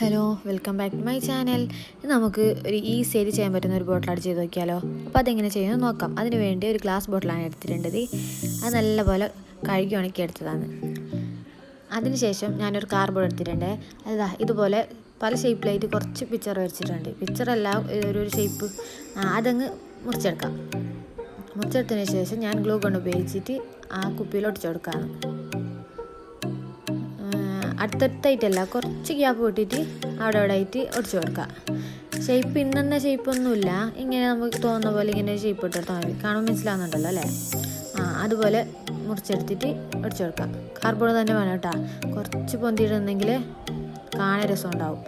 Hello, welcome back to my channel. നമുക്ക് ഒരു easy ആയിട്ട് ചെയ്യാൻ പറ്റുന്ന ഒരു ബോട്ടിൽ ആഡ് ചെയ്ത് നോക്കിയാലോ. അപ്പോൾ അതെങ്ങനെ ചെയ്യുന്നത് നോക്കാം. അതിന് വേണ്ടി ഒരു ഗ്ലാസ് ബോട്ടിലാണ് എടുത്തിട്ടുള്ളത്. അത് നല്ലപോലെ കഴുകി ഉണക്കി എടുത്തതാണ്. അതിനുശേഷം ഞാനൊരു കാർഡ്ബോർഡ് എടുത്തിട്ടുണ്ട്. അതാ ഇതുപോലെ പല ഷേപ്പിലായിട്ട് കുറച്ച് പിക്ചർ വരച്ചിട്ടുണ്ട്. പിക്ചറല്ല, ഒരു ഷേപ്പ് അതങ്ങ് മുറിച്ചെടുക്കാം. മുറിച്ചെടുത്തതിന് ശേഷം ഞാൻ ഗ്ലൂ ഗൺ ഉപയോഗിച്ചിട്ട് ആ കുപ്പിയിൽ ഒട്ടിച്ചു കൊടുക്കുകയാണ്. അടുത്തടുത്തായിട്ടല്ല, കുറച്ച് ഗ്യാപ്പ് വിട്ടിട്ട് അവിടെ ആയിട്ട് ഒടിച്ചു കൊടുക്കുക. ഷേപ്പ് ഇന്നെന്ന ഷേപ്പൊന്നുമില്ല, ഇങ്ങനെ നമുക്ക് തോന്നുന്ന പോലെ ഇങ്ങനെ ഷേപ്പ് ഇട്ടെടുത്താൽ മതി. കാണുമ്പോൾ മനസ്സിലാവുന്നുണ്ടല്ലോ അല്ലേ? അതുപോലെ മുറിച്ചെടുത്തിട്ട് ഒടിച്ചു കൊടുക്കുക. കാർഡ്ബോർഡ് തന്നെ വേണം കേട്ടോ, കുറച്ച് പൊന്തിയിടുന്നെങ്കിൽ കാണാൻ രസം ഉണ്ടാവും.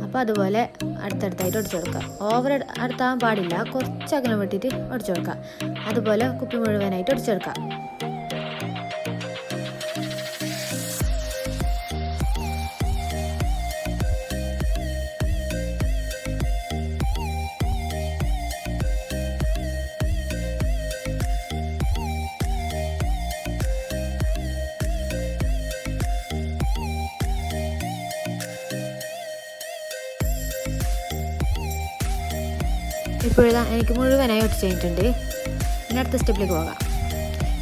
അപ്പോൾ അതുപോലെ അടുത്തടുത്തായിട്ട് ഒടിച്ചു കൊടുക്കുക. ഓവർ അടുത്താകാൻ പാടില്ല, കുറച്ച് അകലം വിട്ടിട്ട് ഒടിച്ചു കൊടുക്കുക. അതുപോലെ കുപ്പി മുഴുവനായിട്ട് ഒടിച്ചെടുക്കുക. ഇപ്പോഴിതാ എനിക്ക് മുഴുവനായി ഒട്ടിച്ച് കഴിഞ്ഞിട്ടുണ്ട്. ഇനി അടുത്ത സ്റ്റെപ്പിലേക്ക് പോകാം.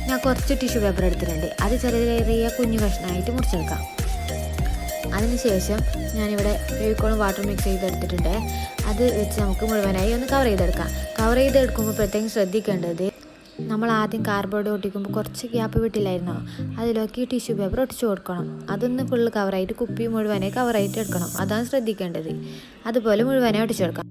ഞാൻ കുറച്ച് ടിഷ്യൂ പേപ്പർ എടുത്തിട്ടുണ്ട്. അത് ചെറിയ ചെറിയ കുഞ്ഞു കഷ്ണമായിട്ട് മുറിച്ചെടുക്കാം. അതിനുശേഷം ഞാനിവിടെ ഫെവിക്കോളും വാട്ടർ മിക്സ് ചെയ്തെടുത്തിട്ടുണ്ട്. അത് വെച്ച് നമുക്ക് മുഴുവനായി ഒന്ന് കവർ ചെയ്തെടുക്കാം. കവർ ചെയ്തെടുക്കുമ്പോൾ പ്രത്യേകം ശ്രദ്ധിക്കേണ്ടത്, നമ്മൾ ആദ്യം കാർഡ്ബോർഡ് ഒട്ടിക്കുമ്പോൾ കുറച്ച് ഗ്യാപ്പ് വിട്ടില്ലായിരുന്നോ, അതിലേക്ക് ടിഷ്യൂ പേപ്പർ ഒട്ടിച്ചു കൊടുക്കണം. അതൊന്ന് ഫുള്ള് കവറായിട്ട് കുപ്പി മുഴുവനായി കവറായിട്ട് എടുക്കണം. അതാണ് ശ്രദ്ധിക്കേണ്ടത്. അതുപോലെ മുഴുവനായി ഒട്ടിച്ചെടുക്കാം.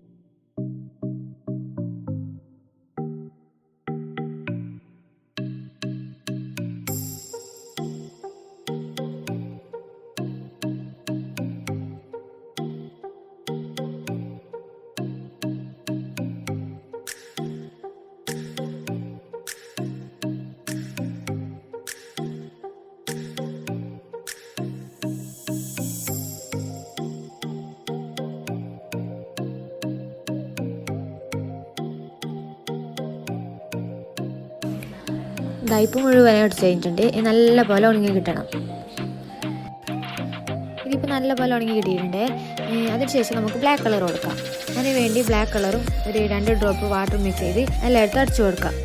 ഇപ്പം മുഴുവനായി ഒടിച്ച് കഴിഞ്ഞിട്ടുണ്ട്. നല്ല പോലെ ഉണങ്ങി കിട്ടണം. ഇതിപ്പോൾ നല്ല പോലെ ഉണങ്ങി കിട്ടിയിട്ടുണ്ട്. അതിനുശേഷം നമുക്ക് ബ്ലാക്ക് കളർ കൊടുക്കാം. അതിന് വേണ്ടി ബ്ലാക്ക് കളറും ഒരു 2 ഡ്രോപ്പ് വാട്ടർ മിക്സ് ചെയ്ത് എല്ലായിടത്തും അടിച്ചു കൊടുക്കാം.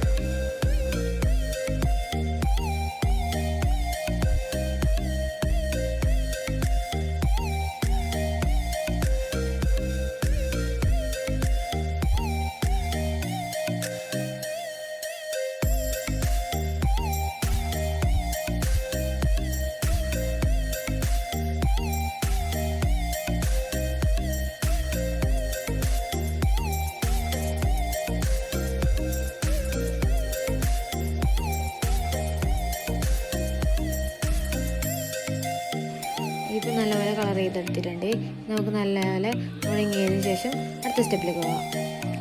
ഇത് നല്ലപോലെ കളർ ചെയ്തെടുത്തിട്ടുണ്ട്. നമുക്ക് നല്ലപോലെ ഉണങ്ങിയതിന് ശേഷം അടുത്ത സ്റ്റെപ്പിലേക്ക് പോകാം.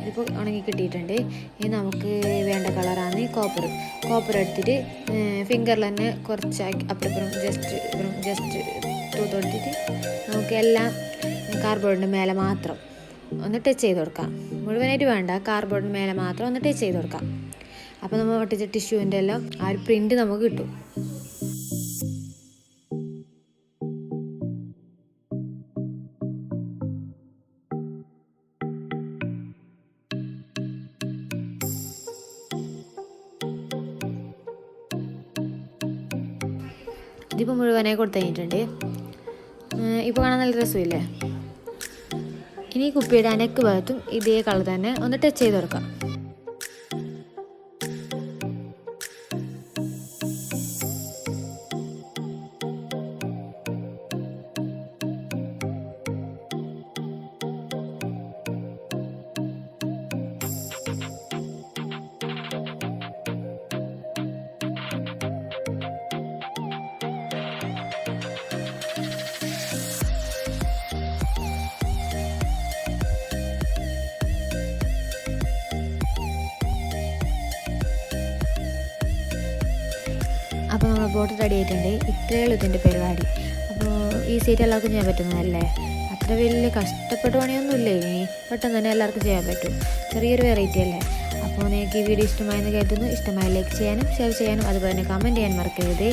ഇതിപ്പോൾ ഉണങ്ങി കിട്ടിയിട്ടുണ്ട്. ഇനി നമുക്ക് വേണ്ട കളറാണ് കോപ്പർ എടുത്തിട്ട് ഫിംഗറിൽ തന്നെ കുറച്ച് അപ്പുറം ജസ്റ്റ് തൂത്തെടുത്തിട്ട് നമുക്ക് എല്ലാം കാർഡ്ബോർഡിൻ്റെ മേലെ മാത്രം ഒന്ന് ടച്ച് ചെയ്ത് കൊടുക്കാം. മുഴുവനായിട്ട് വേണ്ട, കാർഡ്ബോർഡിന് മേലെ മാത്രം ഒന്ന് ടച്ച് ചെയ്ത് കൊടുക്കാം. അപ്പോൾ നമ്മൾ ഒട്ടിച്ച ടിഷ്യൂവിൻ്റെ എല്ലാം ആ ഒരു പ്രിൻറ്റ് നമുക്ക് കിട്ടും. ഇതിപ്പോൾ മുഴുവനായി കൊടുത്തു കഴിഞ്ഞിട്ടുണ്ട്. ഇപ്പോൾ കാണാൻ നല്ല രസമില്ലേ? ഇനി കുപ്പിയുടെ അനക്ക് ഭാഗത്തും ഇതേ കളർ തന്നെ ഒന്ന് ടച്ച് ചെയ്ത് കൊടുക്കാം. അപ്പോൾ നമ്മൾ ബോട്ടിൽ റെഡി ആയിട്ടുണ്ട്. ഇത്രയേ ഉള്ളൂ ഇതിൻ്റെ പരിപാടി. അപ്പോൾ ഈസി ആയിട്ട് എല്ലാവർക്കും ചെയ്യാൻ പറ്റുന്നതല്ലേ? അത്ര വലിയ കഷ്ടപ്പെട്ട പണിയൊന്നുമില്ല. ഇനി പെട്ടെന്ന് തന്നെ എല്ലാവർക്കും ചെയ്യാൻ പറ്റും. ചെറിയൊരു വെറൈറ്റി അല്ലേ? അപ്പോൾ നിങ്ങൾക്ക് ഈ വീഡിയോ ഇഷ്ടമായെന്ന് കരുതുന്നു. ഇഷ്ടമായ ലൈക്ക് ചെയ്യാനും ഷെയർ ചെയ്യാനും അതുപോലെ തന്നെ കമൻറ്റ് ചെയ്യാൻ മറക്കരുത്.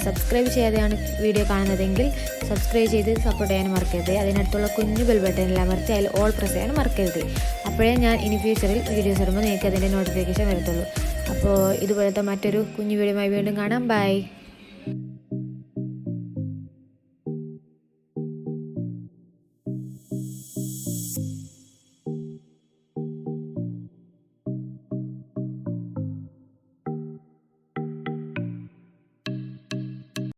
സബ്സ്ക്രൈബ് ചെയ്യാതെയാണ് വീഡിയോ കാണുന്നതെങ്കിൽ സബ്സ്ക്രൈബ് ചെയ്ത് സപ്പോർട്ട് ചെയ്യാനും മറക്കരുത്. അതിനടുത്തുള്ള കുഞ്ഞു ബെൽ ബട്ടണിൽ അമർത്തി അതിൽ ഓൾ പ്രസ് ചെയ്യാനും മറക്കരുത്. അപ്പോഴേ ഞാൻ ഇനി ഫ്യൂച്ചറിൽ വീഡിയോസ് ഇടുമ്പോൾ നിങ്ങൾക്ക് അതിൻ്റെ നോട്ടിഫിക്കേഷൻ വരത്തുള്ളൂ. അപ്പോൾ ഇതുപോലത്തെ മറ്റൊരു കുഞ്ഞു വീഡിയോയുമായി വീണ്ടും കാണാം. ബൈ.